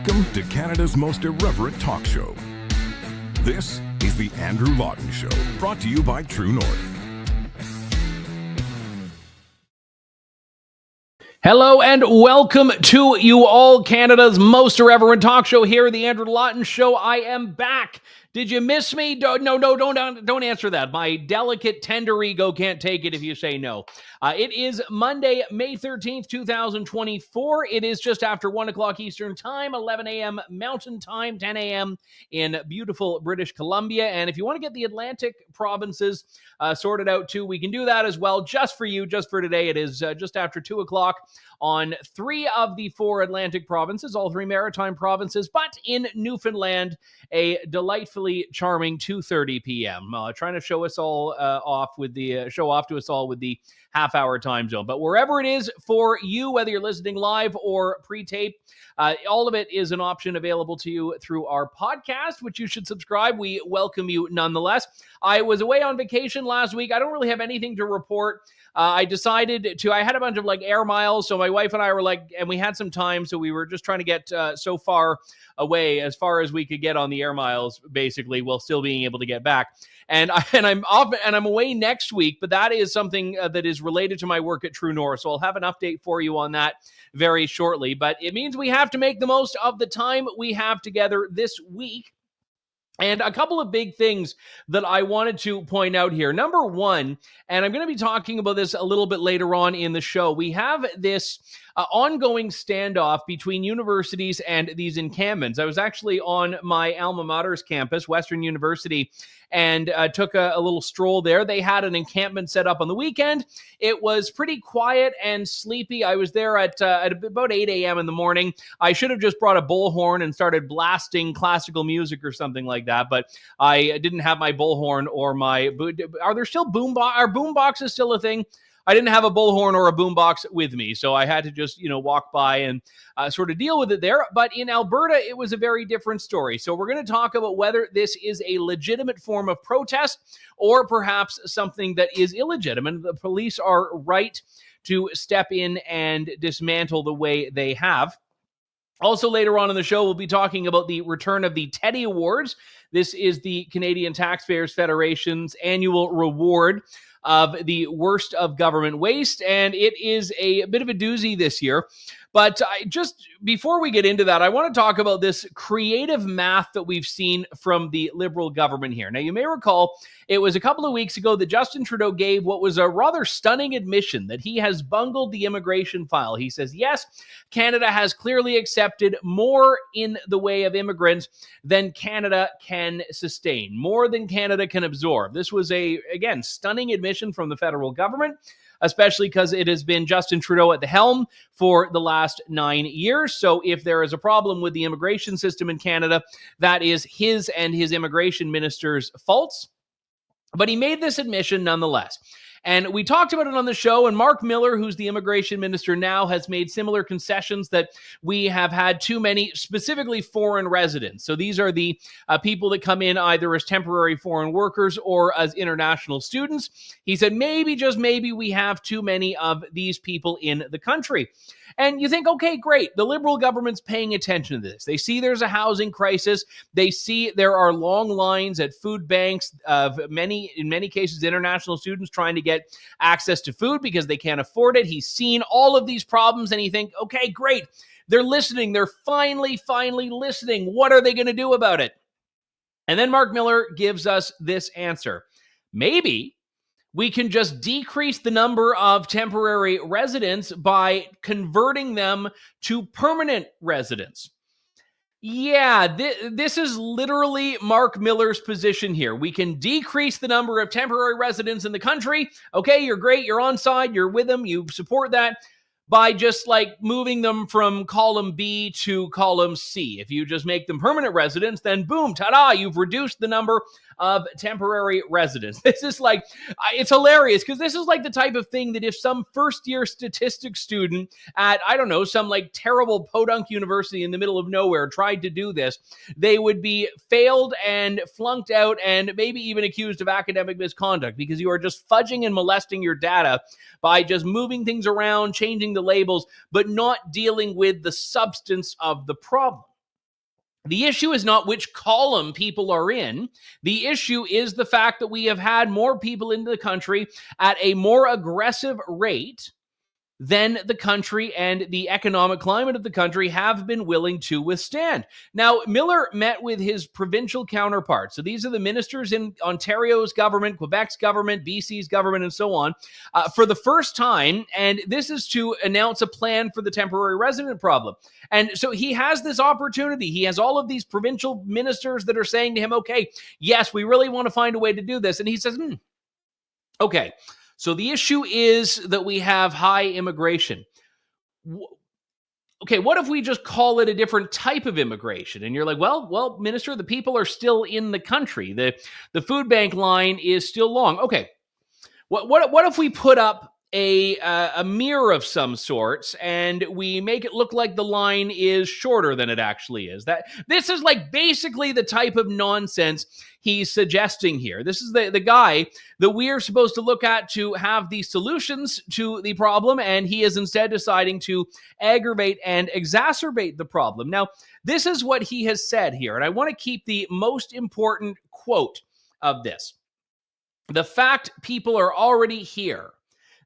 Welcome to Canada's most irreverent talk show. This is the Andrew Lawton Show, brought to you by True North. Hello and welcome to you all, Canada's most irreverent talk show here, the Andrew Lawton Show. I am back. Did you miss me? Don't answer that. My delicate, tender ego can't take it if you say no. It is Monday, May 13th, 2024. It is just after 1 o'clock Eastern Time, 11 a.m. Mountain Time, 10 a.m. in beautiful British Columbia. And if you want to get the Atlantic provinces sorted out too, we can do that as well. Just for you, just for today, it is just after 2 o'clock on 3 of the 4 Atlantic provinces, all 3 maritime provinces, but in Newfoundland, a delightfully charming 2:30 p.m. Trying to show us all off to us all with the half-hour time zone. But wherever it is for you, whether you're listening live or pre-tape, all of it is an option available to you through our podcast, which you should subscribe. We welcome you nonetheless. I was away on vacation last week. I don't really have anything to report. I decided to, I had a bunch of air miles. So my wife and I were and we had some time. So we were just trying to get so far away as far as we could get on the air miles, basically, while still being able to get back. And I'm off and I'm away next week, but that is something that is related to my work at True North. So I'll have an update for you on that very shortly. But it means we have to make the most of the time we have together this week. And a couple of big things that I wanted to point out here. Number one, and I'm going to be talking about this a little bit later on in the show, we have this ongoing standoff between universities and these encampments. I was actually on my alma mater's campus, Western University, and took a little stroll there. They had an encampment set up on the weekend. It was pretty quiet and sleepy. I was there at about 8 a.m. in the morning. I should have just brought a bullhorn and started blasting classical music or something like that, but I didn't have my bullhorn or my... Are there still are boom boxes still a thing? I didn't have a bullhorn or a boombox with me, so I had to just, walk by and sort of deal with it there. But in Alberta, it was a very different story. So we're going to talk about whether this is a legitimate form of protest or perhaps something that is illegitimate. The police are right to step in and dismantle the way they have. Also, later on in the show, we'll be talking about the return of the Teddy Awards. This is the Canadian Taxpayers Federation's annual reward of the worst of government waste, and it is a bit of a doozy this year. But before we get into that, I want to talk about this creative math that we've seen from the Liberal government here. Now, you may recall it was a couple of weeks ago that Justin Trudeau gave what was a rather stunning admission that he has bungled the immigration file. He says, yes, Canada has clearly accepted more in the way of immigrants than Canada can sustain, more than Canada can absorb. This was again, stunning admission from the federal government, especially because it has been Justin Trudeau at the helm for the last 9 years. So if there is a problem with the immigration system in Canada, that is his and his immigration minister's faults. But he made this admission nonetheless. And we talked about it on the show, and Marc Miller, who's the immigration minister now, has made similar concessions that we have had too many, specifically foreign residents. So these are the people that come in either as temporary foreign workers or as international students. He said, maybe, just maybe, we have too many of these people in the country. And you think, okay, great. The Liberal government's paying attention to this. They see there's a housing crisis. They see there are long lines at food banks of in many cases, international students trying to get access to food because they can't afford it. He's seen all of these problems and you think, okay, great. They're listening. They're finally listening. What are they going to do about it? And then Marc Miller gives us this answer. Maybe we can just decrease the number of temporary residents by converting them to permanent residents. Yeah, this is literally Marc Miller's position here. We can decrease the number of temporary residents in the country. Okay, you're great. You're on side. You're with them. You support that by just moving them from column B to column C. If you just make them permanent residents, then boom, ta-da, you've reduced the number of temporary residents. This is it's hilarious because this is the type of thing that if some first-year statistics student at, I don't know, some terrible podunk university in the middle of nowhere tried to do this, they would be failed and flunked out and maybe even accused of academic misconduct because you are just fudging and molesting your data by just moving things around, changing the labels, but not dealing with the substance of the problem. The issue is not which column people are in. The issue is the fact that we have had more people into the country at a more aggressive rate than the country and the economic climate of the country have been willing to withstand. Now, Miller met with his provincial counterparts. So these are the ministers in Ontario's government, Quebec's government, BC's government, and so on, for the first time. And this is to announce a plan for the temporary resident problem. And so he has this opportunity. He has all of these provincial ministers that are saying to him, okay, yes, we really want to find a way to do this. And he says, okay. So the issue is that we have high immigration. Okay, what if we just call it a different type of immigration? And you're like, well, Minister, the people are still in the country. The food bank line is still long. Okay, what if we put up a mirror of some sorts and we make it look like the line is shorter than it actually is? That this is like basically the type of nonsense he's suggesting here. This is the guy that we are supposed to look at to have the solutions to the problem, and he is instead deciding to aggravate and exacerbate the problem. Now, this is what he has said here, and I want to keep the most important quote of this. The fact people are already here,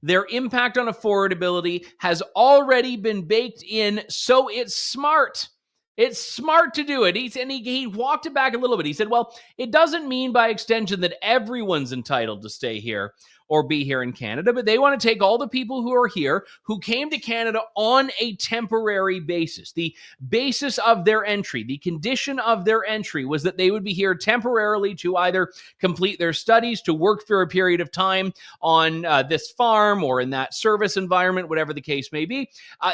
their impact on affordability has already been baked in, so it's smart. It's smart to do it. He walked it back a little bit. He said, well, it doesn't mean by extension that everyone's entitled to stay here or be here in Canada, but they want to take all the people who are here, who came to Canada on a temporary basis. The basis of their entry, the condition of their entry was that they would be here temporarily to either complete their studies, to work for a period of time on this farm or in that service environment, whatever the case may be.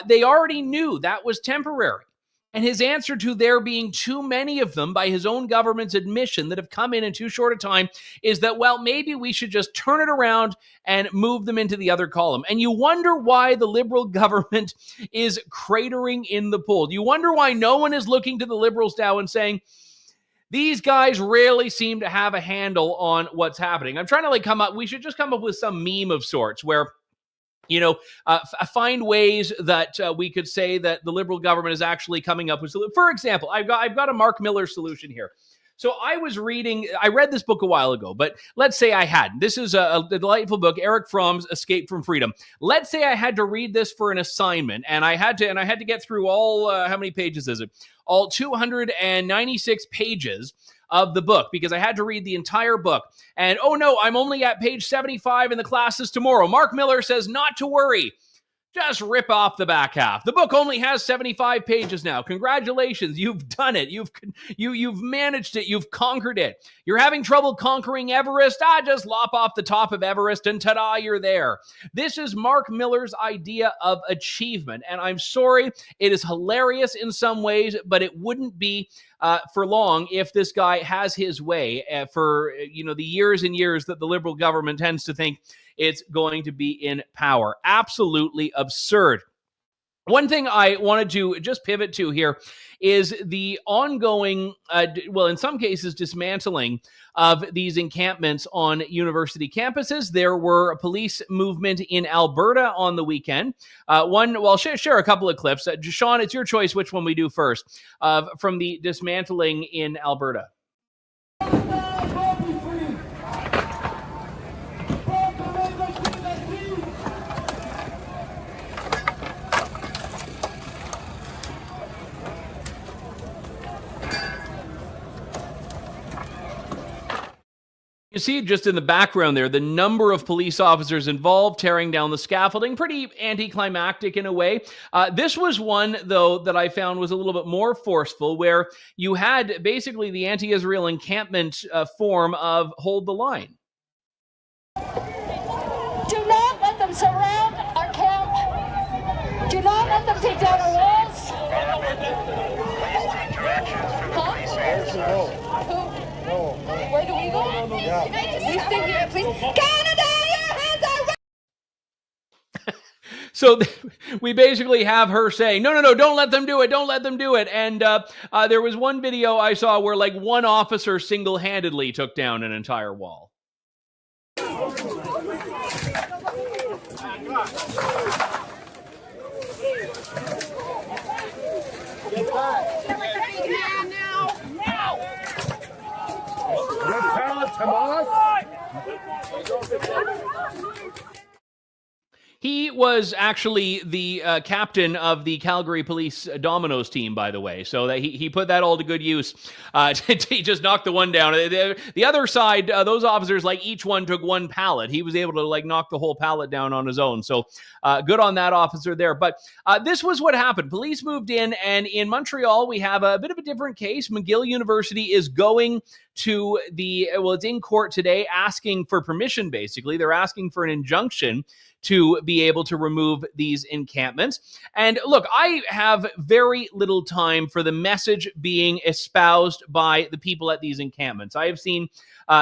They already knew that was temporary. And his answer to there being too many of them, by his own government's admission, that have come in too short a time, is that, well, maybe we should just turn it around and move them into the other column. And you wonder why the Liberal government is cratering in the poll. You wonder why no one is looking to the Liberals now and saying, these guys really seem to have a handle on what's happening. I'm trying to we should just come up with some meme of sorts where, find ways that we could say that the Liberal government is actually coming up with. For example, I've got a Marc Miller solution here. So I read this book a while ago, but let's say I hadn't. This is a delightful book, Erich Fromm's Escape from Freedom. Let's say I had to read this for an assignment, and I had to get through all, how many pages is it? All 296 pages of the book, because I had to read the entire book. And oh no, I'm only at page 75 in the classes tomorrow. Marc Miller says not to worry. Just rip off the back half. The book only has 75 pages now. Congratulations, you've done it. You've managed it. You've conquered it. You're having trouble conquering Everest? Just lop off the top of Everest and ta-da, you're there. This is Marc Miller's idea of achievement. And I'm sorry, it is hilarious in some ways, but it wouldn't be for long if this guy has his way for the years and years that the Liberal government tends to think it's going to be in power. Absolutely absurd. One thing I wanted to just pivot to here is the ongoing, in some cases, dismantling of these encampments on university campuses. There were a police movement in Alberta on the weekend. Share a couple of clips. Sean, it's your choice which one we do first from the dismantling in Alberta. You see just in the background there, the number of police officers involved tearing down the scaffolding, pretty anticlimactic in a way. This was one, though, that I found was a little bit more forceful, where you had basically the anti-Israel encampment form of hold the line. Do not let them surround our camp. Do not let them take down our walls. Where do we go? We stay here, please. Canada, your hands are So we basically have her saying, no, don't let them do it. Don't let them do it. And there was one video I saw where one officer single-handedly took down an entire wall. He was actually the captain of the Calgary Police Dominoes team, by the way. So that he put that all to good use. He just knocked the one down. The other side, those officers, like each one took one pallet. He was able to like knock the whole pallet down on his own. So good on that officer there. But this was what happened. Police moved in, and in Montreal, we have a bit of a different case. McGill University is going to it's in court today asking for permission, basically. They're asking for an injunction to be able to remove these encampments. And look, I have very little time for the message being espoused by the people at these encampments. I have seen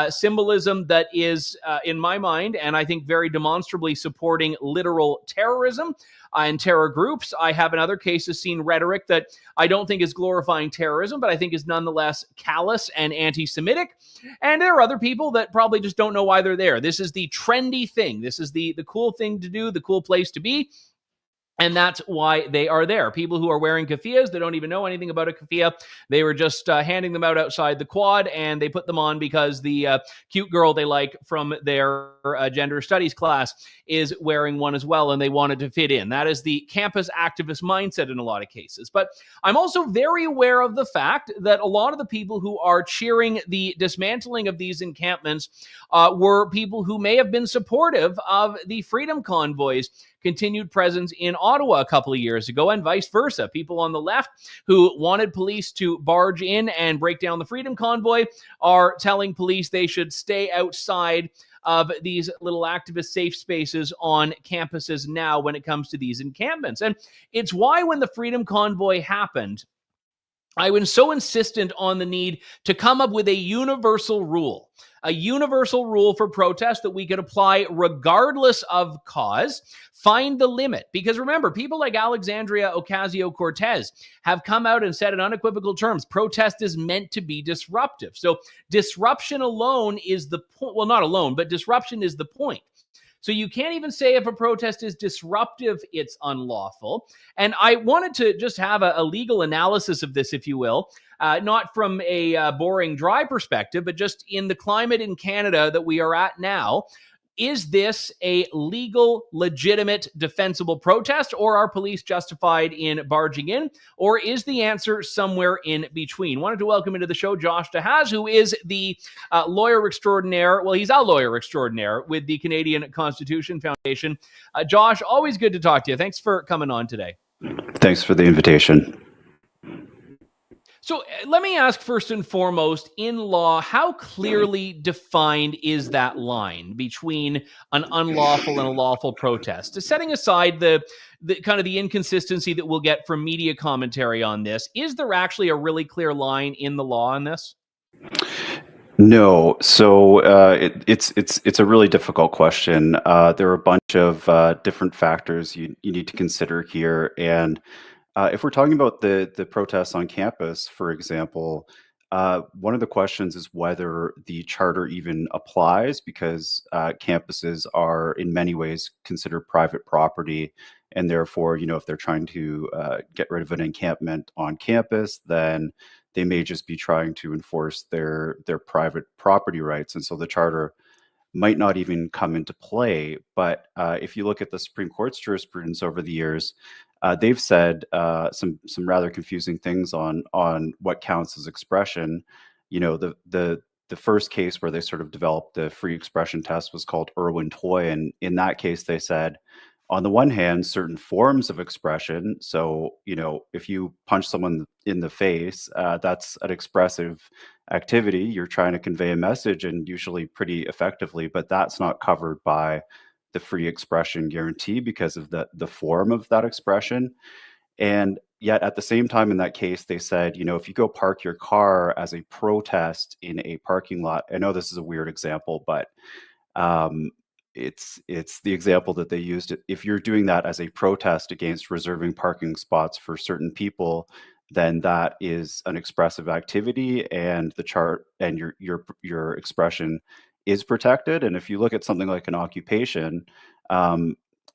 symbolism that is, in my mind, and I think very demonstrably supporting literal terrorism and terror groups. I have in other cases seen rhetoric that I don't think is glorifying terrorism, but I think is nonetheless callous and anti-Semitic. And there are other people that probably just don't know why they're there. This is the trendy thing. This is the cool thing to do, the cool place to be. And that's why they are there. People who are wearing keffiyehs, they don't even know anything about a keffiyeh. They were just handing them out outside the quad, and they put them on because the cute girl they like from their gender studies class is wearing one as well, and they wanted to fit in. That is the campus activist mindset in a lot of cases. But I'm also very aware of the fact that a lot of the people who are cheering the dismantling of these encampments were people who may have been supportive of the Freedom Convoy's continued presence in Ottawa a couple of years ago, and vice versa. People on the left who wanted police to barge in and break down the Freedom Convoy are telling police they should stay outside of these little activist safe spaces on campuses now when it comes to these encampments. And it's why when the Freedom Convoy happened, I was so insistent on the need to come up with a universal rule for protest that we could apply regardless of cause. Find the limit. Because remember, people like Alexandria Ocasio-Cortez have come out and said in unequivocal terms, protest is meant to be disruptive. So disruption alone is the point. Well, not alone, but disruption is the point. So you can't even say if a protest is disruptive, it's unlawful. And I wanted to just have a legal analysis of this, if you will, not from a boring, dry perspective, but just in the climate in Canada that we are at now. Is this a legal, legitimate, defensible protest, or are police justified in barging in? Or is the answer somewhere in between? Wanted to welcome into the show Josh Dehaas, who is the lawyer extraordinaire. Well, he's a lawyer extraordinaire with the Canadian Constitution Foundation. Josh, always good to talk to you. Thanks for coming on today. Thanks for the invitation. So let me ask first and foremost, in law, how clearly defined is that line between an unlawful and a lawful protest? Setting aside the kind of the inconsistency that we'll get from media commentary on this, is there actually a really clear line in the law on this? No. So it's a really difficult question. There are a bunch of different factors you need to consider here. And if we're talking about the protests on campus, for example, one of the questions is whether the charter even applies, because campuses are in many ways considered private property. And therefore, if they're trying to get rid of an encampment on campus, then they may just be trying to enforce their private property rights. And so the charter might not even come into play. But if you look at the Supreme Court's jurisprudence over the years, they've said some rather confusing things on what counts as expression. The first case where they sort of developed the free expression test was called Irwin-Toy, and in that case they said, on the one hand, certain forms of expression. So if you punch someone in the face, that's an expressive activity. You're trying to convey a message, and usually pretty effectively, but that's not covered by the free expression guarantee because of the form of that expression. And yet at the same time in that case, they said, if you go park your car as a protest in a parking lot, I know this is a weird example, but it's the example that they used. If you're doing that as a protest against reserving parking spots for certain people, then that is an expressive activity, and the chart and your expression is protected. And if you look at something like an occupation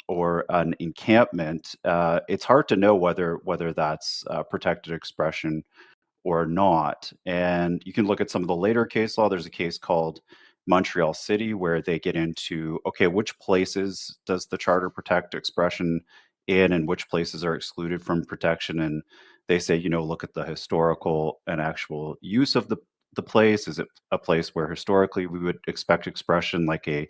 or an encampment, it's hard to know whether that's protected expression or not. And you can look at some of the later case law. There's a case called Montreal City, where they get into, okay, which places does the charter protect expression in and which places are excluded from protection? And they say, look at the historical and actual use of the place. Is it a place where historically we would expect expression, like a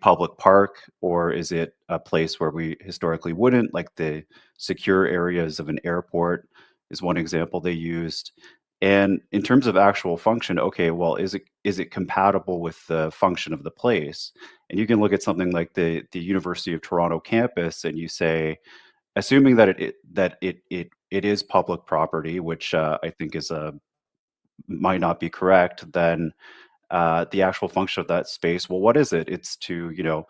public park, or is it a place where we historically wouldn't, like the secure areas of an airport is one example they used. And in terms of actual function, okay, well, is it compatible with the function of the place? And you can look at something like the University of Toronto campus, and you say, assuming that it is public property, which I think might not be correct, then the actual function of that space, well, what is it? It's to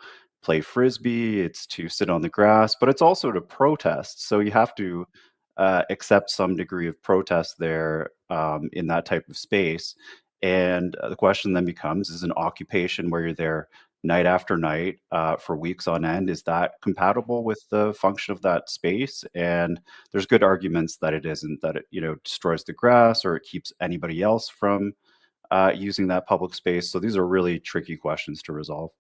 play frisbee, it's to sit on the grass, but it's also to protest. So you have to accept some degree of protest there in that type of space. And the question then becomes, is an occupation where you're there night after night for weeks on end, is that compatible with the function of that space? And there's good arguments that it isn't, that it destroys the grass or it keeps anybody else from using that public space. So these are really tricky questions to resolve.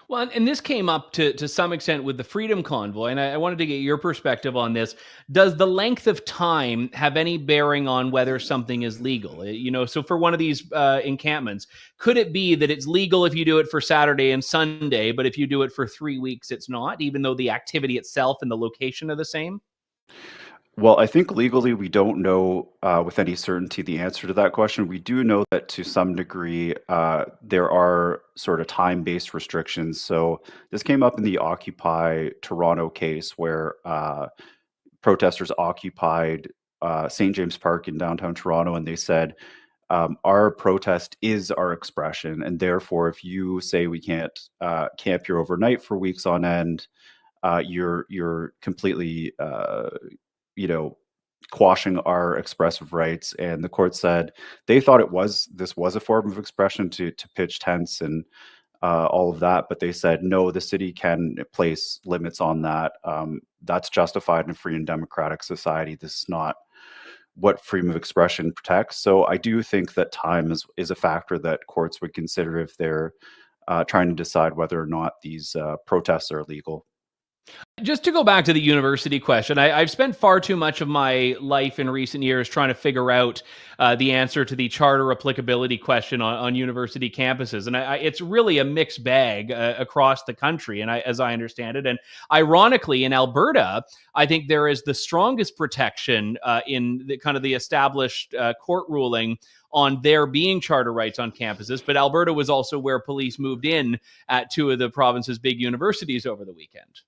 Well, and this came up to some extent with the Freedom Convoy, and I wanted to get your perspective on this. Does the length of time have any bearing on whether something is legal? So for one of these encampments, could it be that it's legal if you do it for Saturday and Sunday, but if you do it for 3 weeks, it's not, even though the activity itself and the location are the same? Well, I think legally we don't know with any certainty the answer to that question. We do know that to some degree there are sort of time-based restrictions. So this came up in the Occupy Toronto case, where protesters occupied St. James Park in downtown Toronto, and they said, our protest is our expression, and therefore if you say we can't camp here overnight for weeks on end, you're completely quashing our expressive rights. And the court said they thought this was a form of expression to pitch tents and all of that, but they said no, the city can place limits on that. That's justified in a free and democratic society. This is not what freedom of expression protects. So I do think that time is a factor that courts would consider if they're trying to decide whether or not these protests are legal. Just to go back to the university question, I've spent far too much of my life in recent years trying to figure out the answer to the charter applicability question on university campuses. And it's really a mixed bag across the country, and as I understand it. And ironically, in Alberta, I think there is the strongest protection in the kind of the established court ruling on there being charter rights on campuses. But Alberta was also where police moved in at two of the province's big universities over the weekend.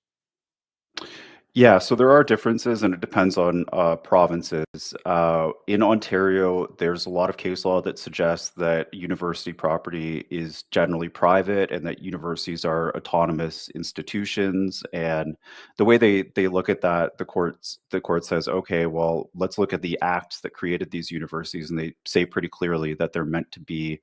Yeah, so there are differences, and it depends on provinces. In Ontario, there's a lot of case law that suggests that university property is generally private and that universities are autonomous institutions. And the way they look at that, the court says, okay, well, let's look at the acts that created these universities, and they say pretty clearly that they're meant to be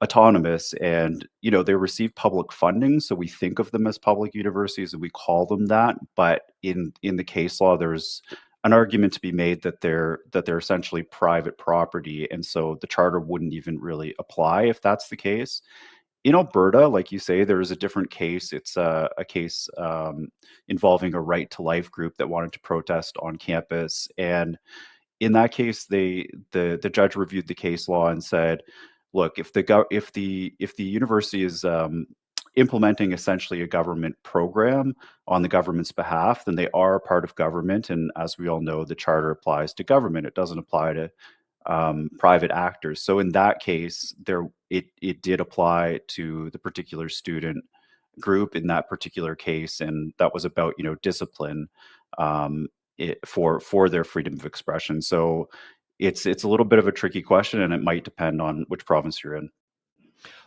autonomous, and they receive public funding, so we think of them as public universities and we call them that. But in the case law, there's an argument to be made that they're essentially private property, and so the charter wouldn't even really apply if that's the case. In Alberta, like you say, there is a different case. It's a case involving a right to life group that wanted to protest on campus, and in that case, the judge reviewed the case law and said, look, if the university is implementing essentially a government program on the government's behalf, then they are part of government. And as we all know, the charter applies to government. It doesn't apply to private actors. So in that case, it did apply to the particular student group in that particular case, and that was about discipline for their freedom of expression. So it's a little bit of a tricky question, and it might depend on which province you're in.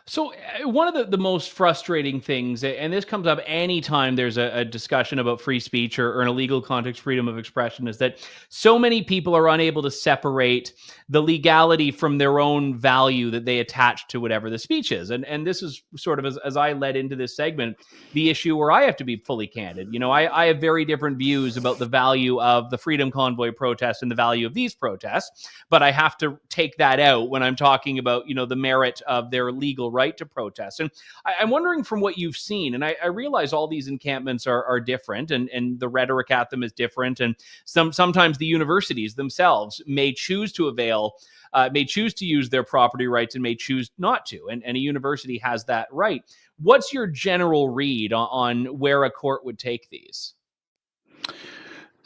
So one of the most frustrating things, and this comes up anytime there's a discussion about free speech or in a legal context, freedom of expression, is that so many people are unable to separate the legality from their own value that they attach to whatever the speech is. And this is sort of, as I led into this segment, the issue where I have to be fully candid. I have very different views about the value of the Freedom Convoy protests and the value of these protests, but I have to take that out when I'm talking about, the merit of their legal right to protest. And I'm wondering, from what you've seen, and I realize all these encampments are different, and the rhetoric at them is different, and sometimes the universities themselves may choose to may choose to use their property rights and may choose not to, and a university has that right. What's your general read on where a court would take these?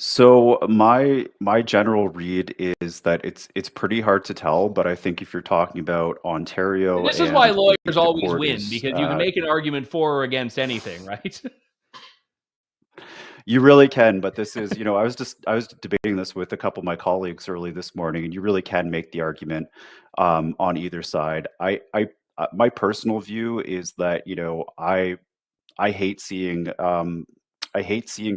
So my general read is that it's pretty hard to tell, but I think if you're talking about Ontario This is why and lawyers the always court win, is, because you can make an argument for or against anything, right? you really can, but this is, I was debating this with a couple of my colleagues early this morning, and you really can make the argument on either side. My personal view is that, I hate seeing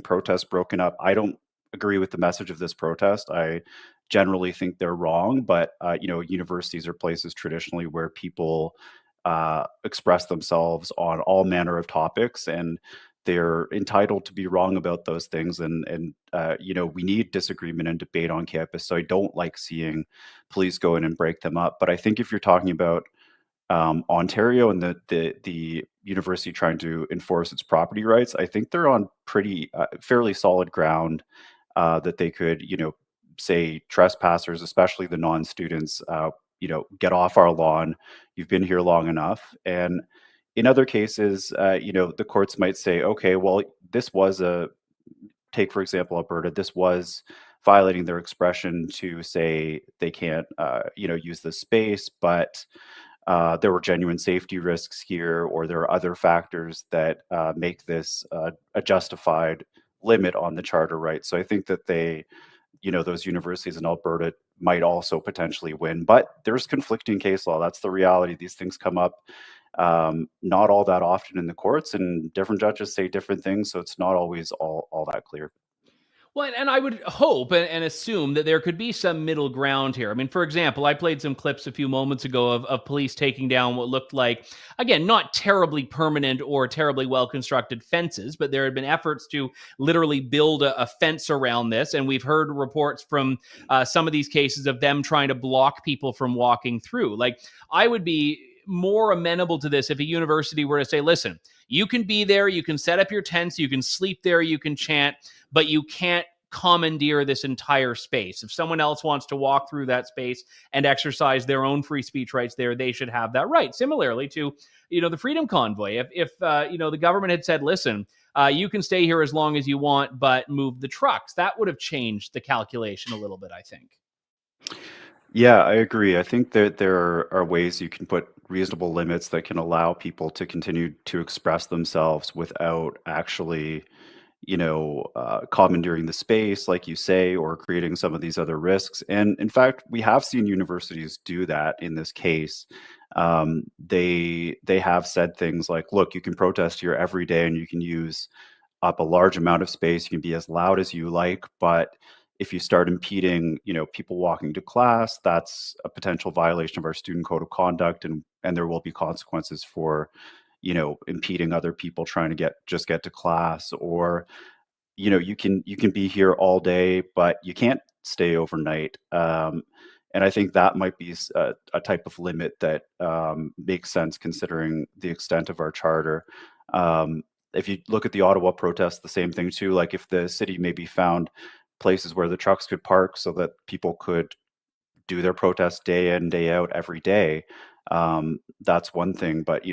protests broken up. I don't agree with the message of this protest. I generally think they're wrong, but universities are places traditionally where people express themselves on all manner of topics, and they're entitled to be wrong about those things. And we need disagreement and debate on campus. So I don't like seeing police go in and break them up. But I think if you're talking about Ontario and the university trying to enforce its property rights, I think they're on pretty fairly solid ground that they could, say trespassers, especially the non-students, get off our lawn. You've been here long enough. And in other cases, the courts might say, okay, well, this was take, for example, Alberta, this was violating their expression to say they can't, use this space, but there were genuine safety risks here, or there are other factors that make this a justified limit on the charter right. So I think that those universities in Alberta might also potentially win, but there's conflicting case law. That's the reality. These things come up not all that often in the courts, and different judges say different things. So it's not always all that clear. Well, and I would hope and assume that there could be some middle ground here. I mean, for example, I played some clips a few moments ago of police taking down what looked like, again, not terribly permanent or terribly well-constructed fences, but there had been efforts to literally build a fence around this. And we've heard reports from some of these cases of them trying to block people from walking through. Like, I would be more amenable to this if a university were to say, listen, you can be there, you can set up your tents, you can sleep there, you can chant, but you can't commandeer this entire space. If someone else wants to walk through that space and exercise their own free speech rights there, they should have that right. Similarly to, the Freedom Convoy. If the government had said, listen, you can stay here as long as you want, but move the trucks, that would have changed the calculation a little bit, I think. Yeah, I agree. I think that there are ways you can put reasonable limits that can allow people to continue to express themselves without actually, commandeering the space, like you say, or creating some of these other risks. And in fact, we have seen universities do that in this case. They have said things like, look, you can protest here every day and you can use up a large amount of space. You can be as loud as you like, but if you start impeding, people walking to class, that's a potential violation of our student code of conduct, and there will be consequences for, impeding other people trying to get to class. Or, you can be here all day, but you can't stay overnight. And I think that might be a type of limit that makes sense considering the extent of our charter. If you look at the Ottawa protests, the same thing too. Like, if the city maybe found places where the trucks could park so that people could do their protests day in, day out, every day, that's one thing. But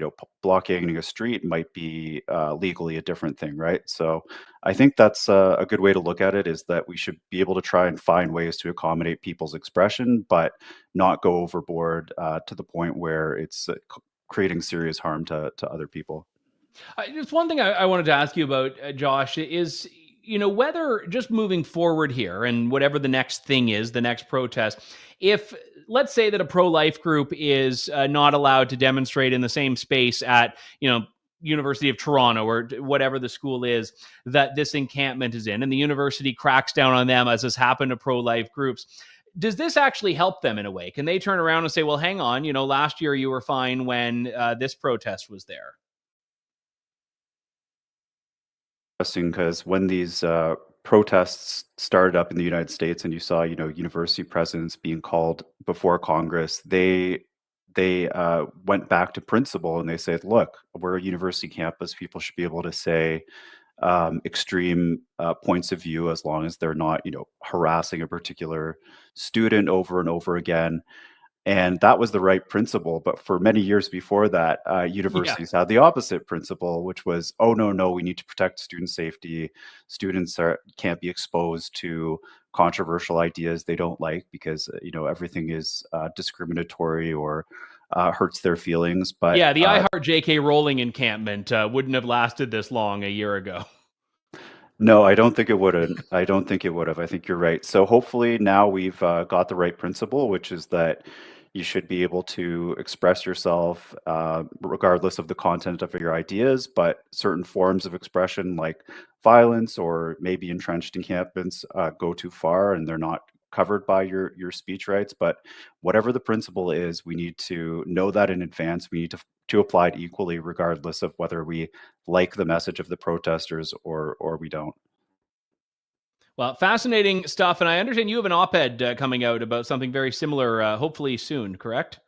blockading a street might be legally a different thing, right? So I think that's a good way to look at it, is that we should be able to try and find ways to accommodate people's expression, but not go overboard to the point where it's creating serious harm to other people. Just one thing I wanted to ask you about, Josh, is, whether just moving forward here and whatever the next thing is, the next protest, if let's say that a pro-life group is not allowed to demonstrate in the same space at, University of Toronto or whatever the school is that this encampment is in, and the university cracks down on them, as has happened to pro-life groups, does this actually help them in a way? Can they turn around and say, well, hang on, last year you were fine when this protest was there? Interesting, because when these protests started up in the United States, and you saw, university presidents being called before Congress, they they went back to principle and they said, look, we're a university campus. People should be able to say extreme points of view as long as they're not, harassing a particular student over and over again. And that was the right principle. But for many years before that, universities had the opposite principle, which was, oh, no, we need to protect student safety. Students can't be exposed to controversial ideas they don't like because, everything is discriminatory or hurts their feelings. But yeah, the I Heart J.K. Rowling encampment wouldn't have lasted this long a year ago. No, I don't think it would have. I think you're right. So hopefully now we've got the right principle, which is that you should be able to express yourself regardless of the content of your ideas, but certain forms of expression like violence or maybe entrenched encampments go too far and they're not covered by your speech rights. But whatever the principle is, we need to know that in advance. We need to apply it equally, regardless of whether we like the message of the protesters or we don't. Well, fascinating stuff. And I understand you have an op-ed coming out about something very similar, hopefully soon, correct?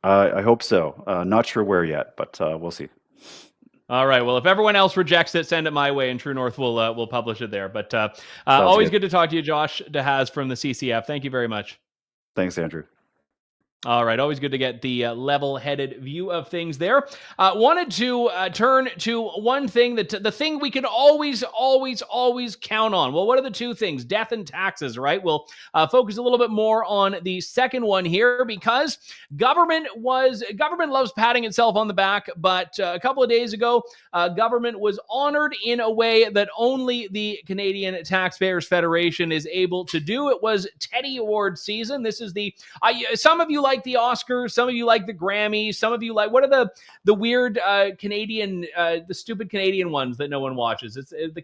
I hope so. Not sure where yet, but we'll see. All right. Well, if everyone else rejects it, send it my way, and True North will publish it there. But always good to talk to you, Josh Dehaas from the CCF. Thank you very much. Thanks, Andrew. All right. Always good to get the level-headed view of things there. Wanted to turn to one thing, the thing we can always count on. Well, what are the two things? Death and taxes, right? We'll focus a little bit more on the second one here because government loves patting itself on the back, but a couple of days ago, government was honored in a way that only the Canadian Taxpayers Federation is able to do. It was Teddy Award season. This is some of you like the Oscars, some of you like the Grammys, some of you like, what are the weird Canadian, the stupid Canadian ones that no one watches? Is it the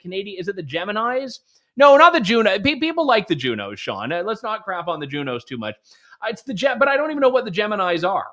Geminis? No, not the Juno. People like the Junos, Sean. Let's not crap on the Junos too much. But I don't even know what the Geminis are.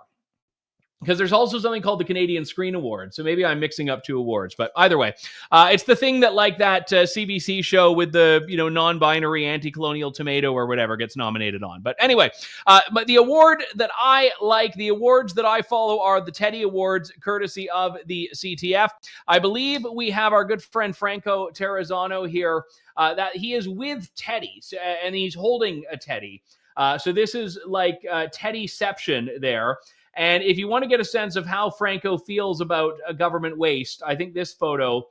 Because there's also something called the Canadian Screen Award. So maybe I'm mixing up two awards. But either way, it's the thing that like that CBC show with the non-binary anti-colonial tomato or whatever gets nominated on. But anyway, but the award that I like, the awards that I follow are the Teddy Awards, courtesy of the CTF. I believe we have our good friend Franco Terrazzano here. That he is with Teddy, and he's holding a Teddy. So this is like Teddyception there. And if you want to get a sense of how Franco feels about government waste, I think this photo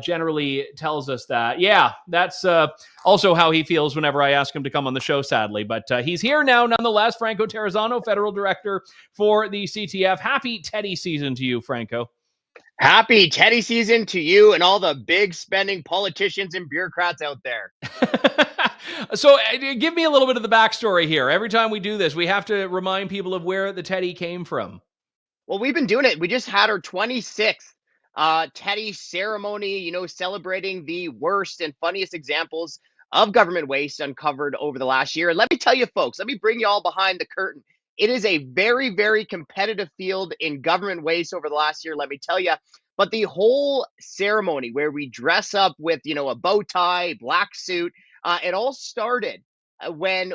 generally tells us that. Yeah, that's also how he feels whenever I ask him to come on the show, sadly. But he's here now, nonetheless. Franco Terrazzano, Federal Director for the CTF. Happy Teddy season to you, Franco. Happy Teddy season to you and all the big spending politicians and bureaucrats out there. So give me a little bit of the backstory here. Every time we do this, we have to remind people of where the Teddy came from. Well, we've been doing it. We just had our 26th Teddy ceremony, celebrating the worst and funniest examples of government waste uncovered over the last year. And let me tell you, folks, let me bring you all behind the curtain. It is a very, very competitive field in government waste over the last year, let me tell you. But the whole ceremony where we dress up with, a bow tie, black suit, it all started when,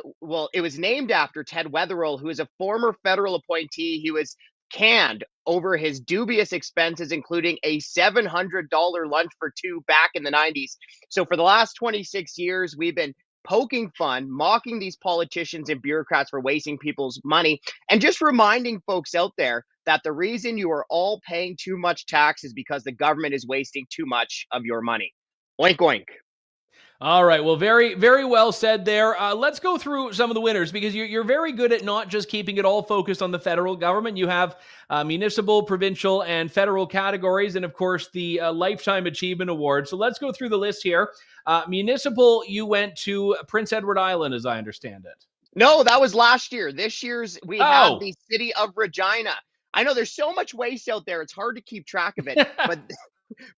it was named after Ted Weatherill, who is a former federal appointee. He was canned over his dubious expenses, including a $700 lunch for two back in the 90s. So for the last 26 years, we've been poking fun, mocking these politicians and bureaucrats for wasting people's money, and just reminding folks out there that the reason you are all paying too much tax is because the government is wasting too much of your money. Oink, oink. All right. Well, very, very well said there. Let's go through some of the winners because you're very good at not just keeping it all focused on the federal government. You have municipal, provincial, and federal categories, and of course the Lifetime Achievement Award. So let's go through the list here. Municipal, you went to Prince Edward Island, as I understand it. No, that was last year. This year's we have the city of Regina. I know there's so much waste out there; it's hard to keep track of it.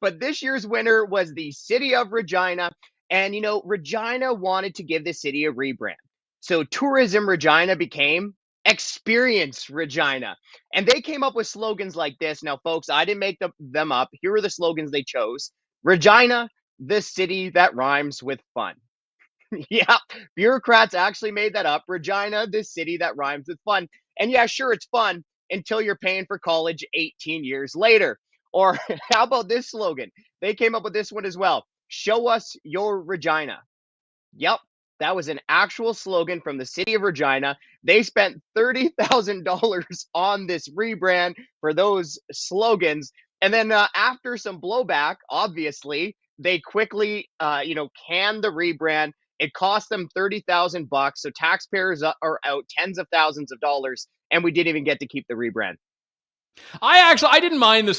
but this year's winner was the city of Regina. And, Regina wanted to give the city a rebrand. So Tourism Regina became Experience Regina. And they came up with slogans like this. Now, folks, I didn't make them up. Here are the slogans they chose. Regina, the city that rhymes with fun. Yeah, bureaucrats actually made that up. Regina, the city that rhymes with fun. And yeah, sure, it's fun. until you're paying for college 18 years later. Or how about this slogan? They came up with this one as well. Show us your Regina. Yep, that was an actual slogan from the city of Regina. They spent $30,000 on this rebrand for those slogans. And then after some blowback, obviously, they quickly, canned the rebrand. It cost them $30,000, so taxpayers are out tens of thousands of dollars, and we didn't even get to keep the rebrand. I didn't mind the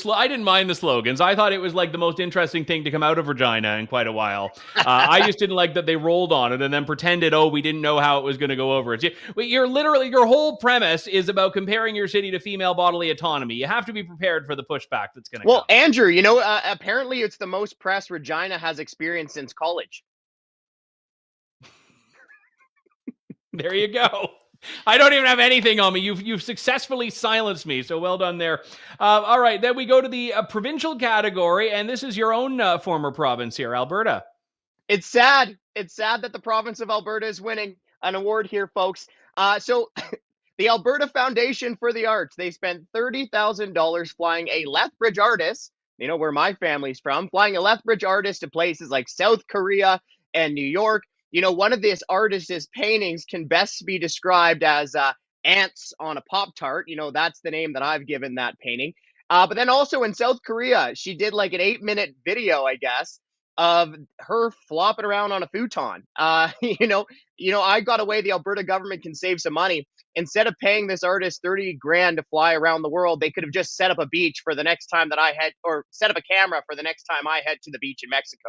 slogans. I thought it was like the most interesting thing to come out of Regina in quite a while. I just didn't like that they rolled on it and then pretended, we didn't know how it was going to go over. Your whole premise is about comparing your city to female bodily autonomy. You have to be prepared for the pushback that's going to come. Well, Andrew, apparently it's the most press Regina has experienced since college. There you go. I don't even have anything on me. You've successfully silenced me, so well done there. All right, then we go to the provincial category, and this is your own former province here, Alberta. It's sad. It's sad that the province of Alberta is winning an award here, folks. So the Alberta Foundation for the Arts, they spent $30,000 flying a Lethbridge artist, where my family's from, flying a Lethbridge artist to places like South Korea and New York. One of this artist's paintings can best be described as ants on a Pop-Tart. That's the name that I've given that painting. But then also in South Korea, she did like an 8-minute video, I guess, of her flopping around on a futon. I got away. The Alberta government can save some money. Instead of paying this artist $30,000 to fly around the world, they could have just set up a beach for the next time that I head, or set up a camera for the next time I head to the beach in Mexico.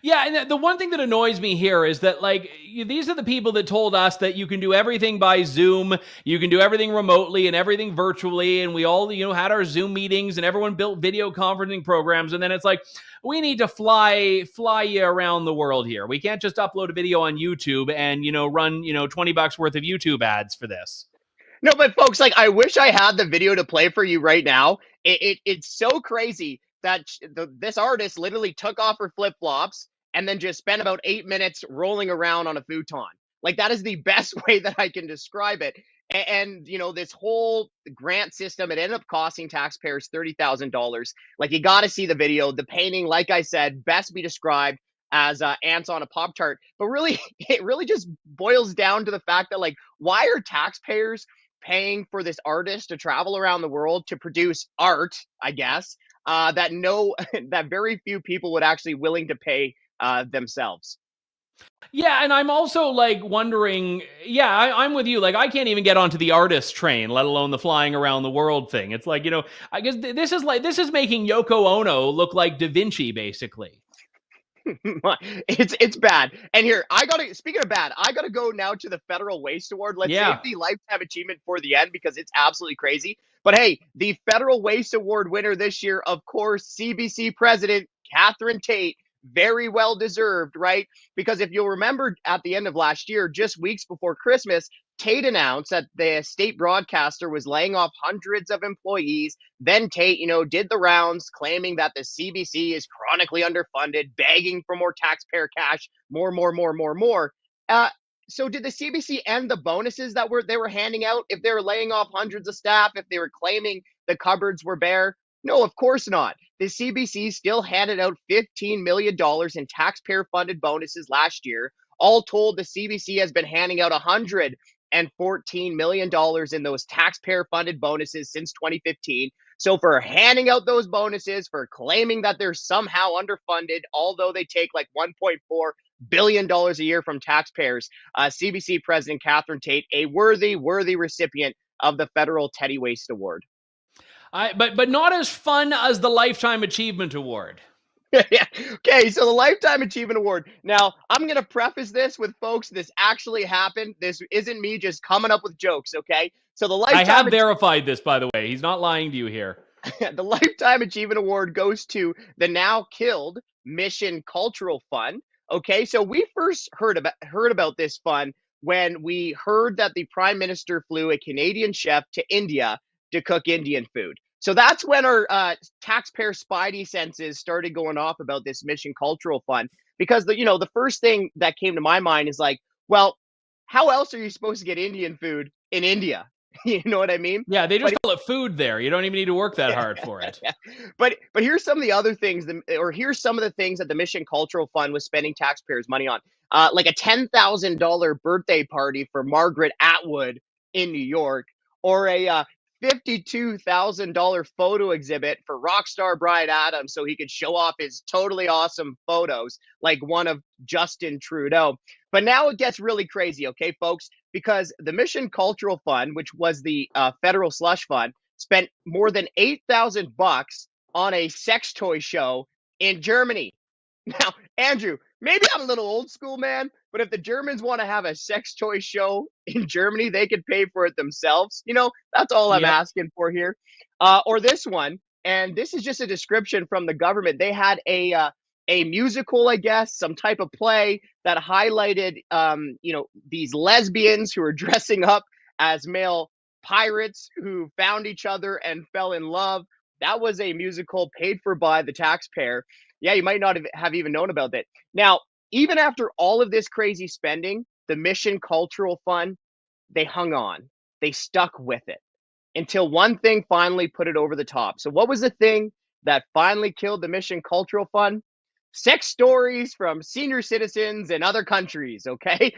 Yeah, and the one thing that annoys me here is that, these are the people that told us that you can do everything by Zoom, you can do everything remotely and everything virtually, and we all, had our Zoom meetings and everyone built video conferencing programs, and then it's like, we need to fly you around the world here. We can't just upload a video on YouTube and, run, $20 worth of YouTube ads for this. No, but folks, I wish I had the video to play for you right now. It's so crazy that this artist literally took off her flip-flops and then just spent about 8 minutes rolling around on a futon. That is the best way that I can describe it. And this whole grant system, it ended up costing taxpayers $30,000. You got to see the video. The painting, like I said, best be described as ants on a Pop-Tart. But really, it really just boils down to the fact that, why are taxpayers paying for this artist to travel around the world to produce art, I guess, that very few people would actually willing to pay themselves. Yeah, and I'm also wondering, I'm with you. I can't even get onto the artist train, let alone the flying around the world thing. It's I guess this is making Yoko Ono look like Da Vinci, basically. It's bad. And here, speaking of bad, I gotta go now to the Federal Waste Award. Let's save the Lifetime Achievement for the end because it's absolutely crazy. But hey, the Federal Waste Award winner this year, of course, CBC President Catherine Tate, very well deserved, right? Because if you'll remember at the end of last year, just weeks before Christmas, Tate announced that the state broadcaster was laying off hundreds of employees. Then Tate, did the rounds claiming that the CBC is chronically underfunded, begging for more taxpayer cash, more. So did the CBC end the bonuses that they were handing out if they were laying off hundreds of staff, if they were claiming the cupboards were bare? No, of course not. The CBC still handed out $15 million in taxpayer-funded bonuses last year. All told, the CBC has been handing out $114 million in those taxpayer-funded bonuses since 2015. So for handing out those bonuses, for claiming that they're somehow underfunded, although they take $1.4 billion a year from taxpayers, CBC President Catherine Tate, a worthy recipient of the Federal Teddy Waste Award. But not as fun as the Lifetime Achievement Award. Yeah. Okay, so the Lifetime Achievement Award. Now, I'm going to preface this with, folks, this actually happened. This isn't me just coming up with jokes, okay? So the Lifetime... I have verified this, by the way. He's not lying to you here. The Lifetime Achievement Award goes to the now killed Mission Cultural Fund. Okay, so we first heard about this fund when we heard that the Prime Minister flew a Canadian chef to India to cook Indian food. So that's when our taxpayer spidey senses started going off about this Mission Cultural Fund, because the first thing that came to my mind is well, how else are you supposed to get Indian food in India? You know what I mean? Yeah, they just call it food there. You don't even need to work that hard for it. But here's some of the other things, or here's some of the things that the Mission Cultural Fund was spending taxpayers' money on. Like a $10,000 birthday party for Margaret Atwood in New York, or a $52,000 photo exhibit for rock star Bryan Adams so he could show off his totally awesome photos, like one of Justin Trudeau. But now it gets really crazy, okay, folks? Because the Mission Cultural Fund, which was the federal slush fund, spent more than $8,000 on a sex toy show in Germany. Now, Andrew, maybe I'm a little old school, man, but if the Germans want to have a sex toy show in Germany, they could pay for it themselves. You know, that's all I'm asking for here. Or this one, and this is just a description from the government. They had a musical, I guess, some type of play that highlighted, these lesbians who are dressing up as male pirates who found each other and fell in love. That was a musical paid for by the taxpayer. Yeah, you might not have even known about that. Now, even after all of this crazy spending, the Mission Cultural Fund, they hung on. They stuck with it until one thing finally put it over the top. So what was the thing that finally killed the Mission Cultural Fund? Sex stories from senior citizens in other countries, okay?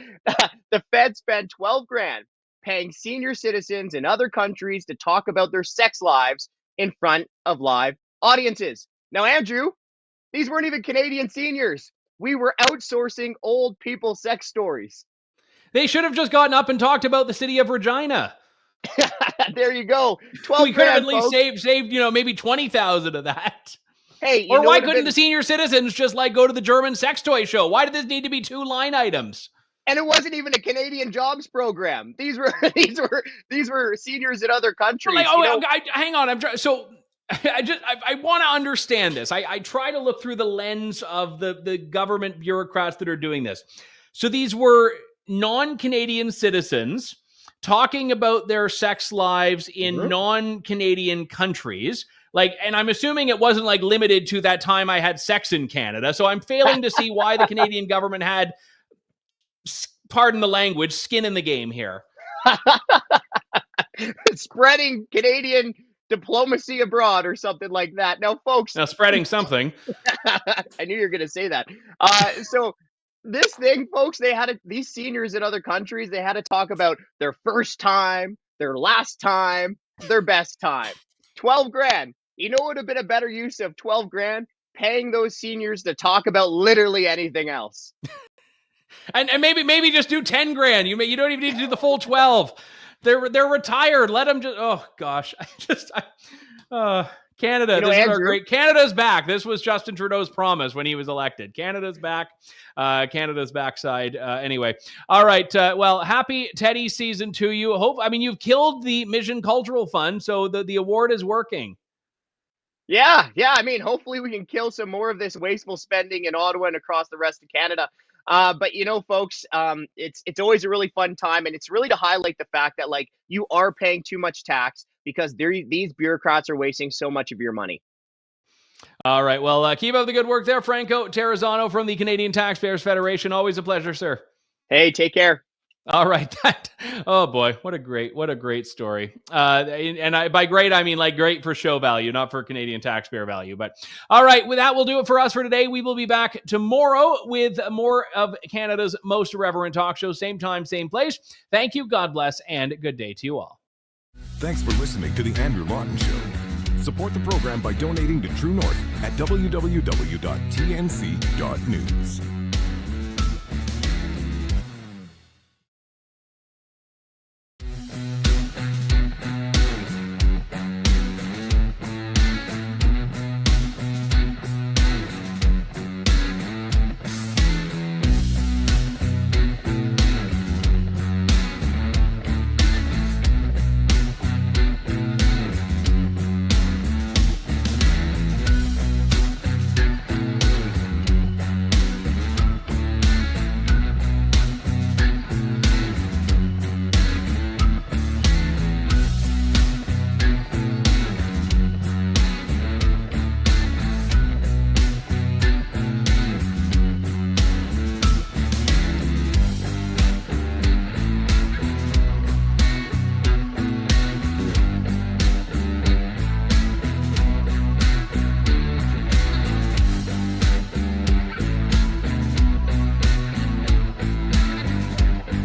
The Fed spent 12 grand paying senior citizens in other countries to talk about their sex lives in front of live audiences. Now, Andrew, these weren't even Canadian seniors. We were outsourcing old people sex stories. They should have just gotten up and talked about the city of Regina. There you go. 12 We could have at least folks. saved, maybe 20,000 of that. Hey, or why couldn't the senior citizens just go to the German sex toy show? Why did this need to be 2 line items? And it wasn't even a Canadian jobs program. These were seniors in other countries. Hang on. I want to understand this. I try to look through the lens of the government bureaucrats that are doing this. So these were non-Canadian citizens talking about their sex lives in non-Canadian countries. And I'm assuming it wasn't limited to that time I had sex in Canada. So I'm failing to see why the Canadian government had, pardon the language, skin in the game here. Spreading Canadian diplomacy abroad or something like that. Now, folks. Now, spreading something. I knew you were going to say that. So this thing, folks, these seniors in other countries, they had to talk about their first time, their last time, their best time. 12 grand. You know what would have been a better use of 12 grand? Paying those seniors to talk about literally anything else. And maybe just do 10 grand. You don't even need to do the full 12. They're retired. Let them just. Oh gosh, Canada. This is our great. Canada's back. This was Justin Trudeau's promise when he was elected. Canada's back. Canada's backside. Anyway, all right. Well, happy Teddy season to you. You've killed the Mission Cultural Fund, so the award is working. Yeah. Hopefully we can kill some more of this wasteful spending in Ottawa and across the rest of Canada. But folks, it's always a really fun time, and it's really to highlight the fact that you are paying too much tax because these bureaucrats are wasting so much of your money. All right. Well, keep up the good work there, Franco Terrazzano from the Canadian Taxpayers Federation. Always a pleasure, sir. Hey, take care. All right. Oh boy, what a great story. And by great, I mean great for show value, not for Canadian taxpayer value. But all right, with that, we'll do it for us for today. We will be back tomorrow with more of Canada's most irreverent talk show. Same time, same place. Thank you. God bless, and good day to you all. Thanks for listening to the Andrew Lawton Show. Support the program by donating to True North at www.tnc.news.